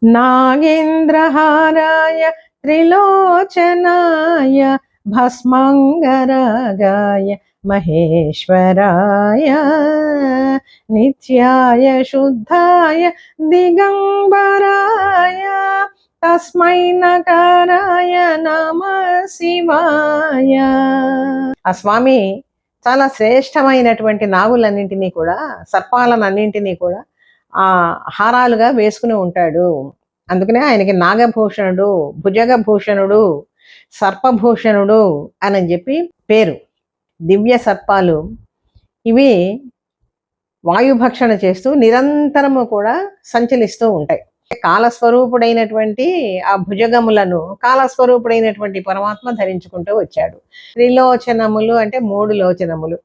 నాగేంద్రహారాయ త్రిలోచనాయ భస్మంగరాగాయ మహేశ్వరాయ నిత్యాయ శుద్ధాయ దిగంబరాయ తస్మై నకారాయ నమః శివాయ. ఆ స్వామి చాలా శ్రేష్టమైనటువంటి నాగులన్నింటినీ కూడా, సర్పాలన్నింటినీ కూడా ఆ హారాలుగా వేసుకుని ఉంటాడు. అందుకనే ఆయనకి నాగభూషణుడు, భుజగభూషణుడు, సర్పభూషణుడు అని చెప్పి పేరు. దివ్య సర్పాలు ఇవి వాయుభక్షణ చేస్తూ నిరంతరము కూడా సంచలిస్తూ ఉంటాయి. కాలస్వరూపుడైనటువంటి ఆ భుజగములను కాలస్వరూపుడైనటువంటి పరమాత్మ ధరించుకుంటూ వచ్చాడు. త్రిలోచనములు అంటే 3 లోచనములు.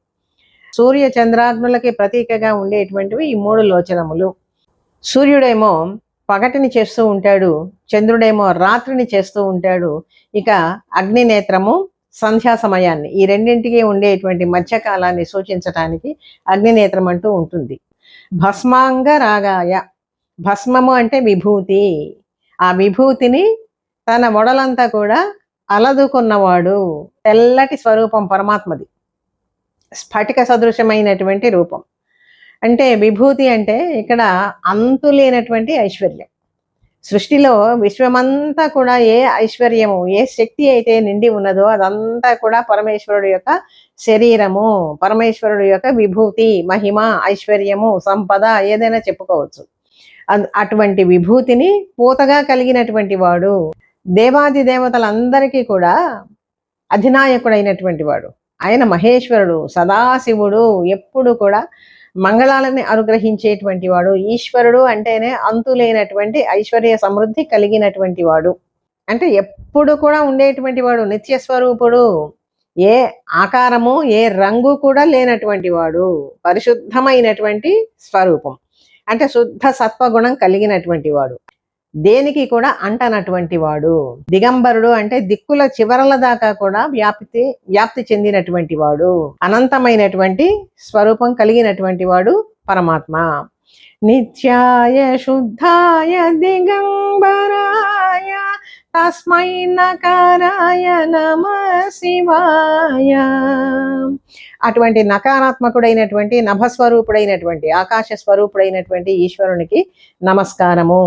సూర్య చంద్రాగ్నులకి ప్రతీకగా ఉండేటువంటివి ఈ 3 లోచనములు. సూర్యుడేమో పగటిని చేస్తూ ఉంటాడు, చంద్రుడేమో రాత్రిని చేస్తూ ఉంటాడు. ఇక అగ్నినేత్రము సంధ్యా సమయాన్ని, ఈ రెండింటికి ఉండేటువంటి మధ్యకాలాన్ని సూచించటానికి అగ్నినేత్రం అంటూ ఉంటుంది. భస్మాంగ రాగాయ, భస్మము అంటే విభూతి. ఆ విభూతిని తన మొడలంతా కూడా అలదుకున్నవాడు. తెల్లటి స్వరూపం పరమాత్మది, స్ఫటిక సదృశమైనటువంటి రూపం. అంటే విభూతి అంటే ఇక్కడ అంతులేనటువంటి ఐశ్వర్యం. సృష్టిలో విశ్వమంతా కూడా ఏ ఐశ్వర్యము, ఏ శక్తి అయితే నిండి ఉన్నదో అదంతా కూడా పరమేశ్వరుడు యొక్క శరీరము, పరమేశ్వరుడు యొక్క విభూతి, మహిమ, ఐశ్వర్యము, సంపద ఏదైనా చెప్పుకోవచ్చు. అటువంటి విభూతిని పూతగా కలిగినటువంటి వాడు, దేవాది దేవతలందరికీ కూడా అధినాయకుడైనటువంటి వాడు. ఆయన మహేశ్వరుడు, సదాశివుడు, ఎప్పుడు కూడా మంగళాలని అనుగ్రహించేటువంటి వాడు. ఈశ్వరుడు అంటేనే అంతులేనటువంటి ఐశ్వర్య సమృద్ధి కలిగినటువంటి వాడు. అంటే ఎప్పుడు కూడా ఉండేటువంటి వాడు, నిత్య స్వరూపుడు, ఏ ఆకారము ఏ రంగు కూడా లేనటువంటి వాడు, పరిశుద్ధమైనటువంటి స్వరూపం. అంటే శుద్ధ సత్వగుణం కలిగినటువంటి వాడు, దేనికి కూడా అంటనటువంటి వాడు. దిగంబరుడు అంటే దిక్కుల చివరల దాకా కూడా వ్యాప్తి చెందినటువంటి వాడు. అనంతమైనటువంటి స్వరూపం కలిగినటువంటి వాడు పరమాత్మ. నిత్యాయ శుద్ధాయ దిగంబరాయ తస్మై నకారాయ నమః శివాయ. అటువంటి నకారాత్మకుడైనటువంటి, నభస్వరూపుడైనటువంటి, ఆకాశ స్వరూపుడైనటువంటి ఈశ్వరునికి నమస్కారము.